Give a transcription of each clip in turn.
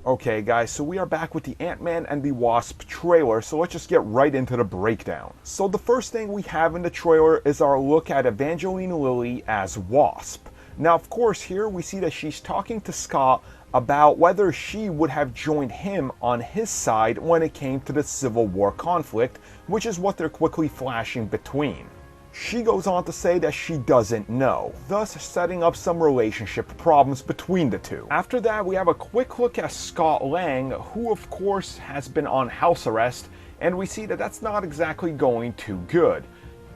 Okay guys, so we are back with the Ant-Man and the Wasp trailer, so let's just get right into the breakdown. So the first thing we have in the trailer is our look at Evangeline Lilly as Wasp. Now of course here we see that she's talking to Scott about whether she would have joined him on his side when it came to the Civil War conflict, which is what they're quickly flashing between. She goes on to say that she doesn't know, thus setting up some relationship problems between the two. After that, we have a quick look at Scott Lang, who of course has been on house arrest, and we see that that's not exactly going too good.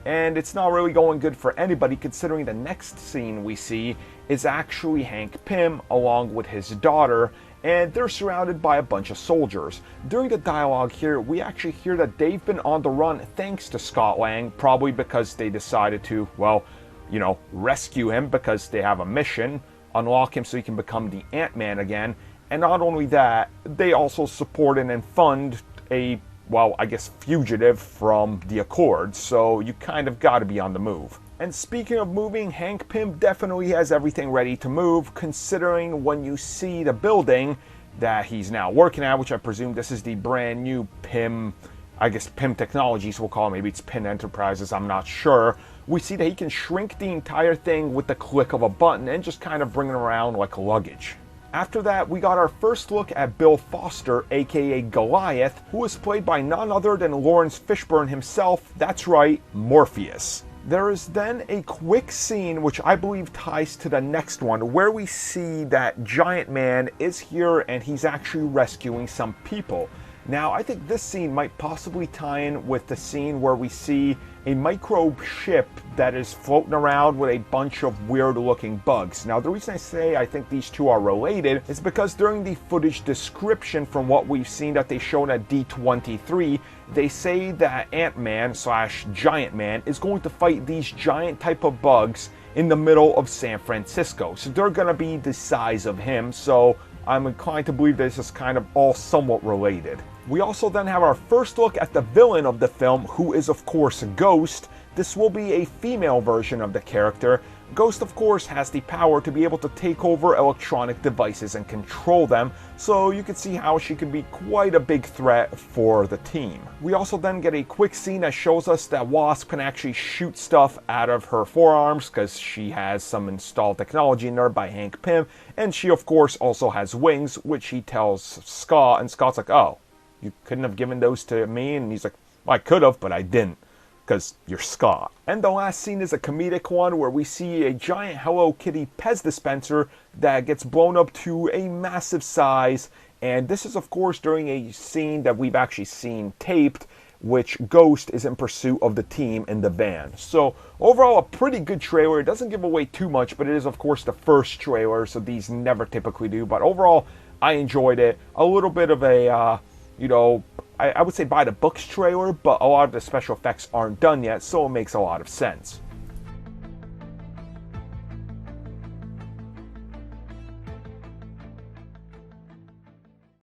And it's not really going good for anybody, considering the next scene we see is actually Hank Pym along with his daughter, and they're surrounded by a bunch of soldiers. During the dialogue here, we actually hear that they've been on the run thanks to Scott Lang, probably because they decided to, well, you know, rescue him because they have a mission, unlock him so he can become the Ant-Man again, and not only that, they also support and fund a, well, I guess fugitive from the Accords, so you kind of gotta be on the move. And speaking of moving, Hank Pym definitely has everything ready to move, considering when you see the building that he's now working at, which I presume this is the brand new Pym, I guess Pym Technologies we'll call it, maybe it's Pym Enterprises, I'm not sure. We see that he can shrink the entire thing with the click of a button and just kind of bring it around like luggage. After that, we got our first look at Bill Foster, aka Goliath, who is played by none other than Lawrence Fishburne himself, that's right, Morpheus. There is then a quick scene which I believe ties to the next one, where we see that Giant Man is here and he's actually rescuing some people. Now I think this scene might possibly tie in with the scene where we see a microbe ship that is floating around with a bunch of weird looking bugs. Now the reason I say I think these two are related is because during the footage description from what we've seen that they showed at D23, they say that Ant-Man / Giant Man is going to fight these giant type of bugs in the middle of San Francisco. So they're going to be the size of him, so I'm inclined to believe this is kind of all somewhat related. We also then have our first look at the villain of the film, who is of course Ghost. This will be a female version of the character. Ghost of course has the power to be able to take over electronic devices and control them, so you can see how she could be quite a big threat for the team. We also then get a quick scene that shows us that Wasp can actually shoot stuff out of her forearms because she has some installed technology in there by Hank Pym, and she of course also has wings, which he tells Scott, and Scott's like, oh, you couldn't have given those to me? And he's like, well, I could have, but I didn't, because you're Scott. And the last scene is a comedic one where we see a giant Hello Kitty Pez dispenser that gets blown up to a massive size, and this is of course during a scene that we've actually seen taped, which Ghost is in pursuit of the team in the van. So overall a pretty good trailer. It doesn't give away too much, but it is of course the first trailer, so these never typically do, but overall I enjoyed it. A little bit of a you know, I would say by the books trailer, but a lot of the special effects aren't done yet, so it makes a lot of sense.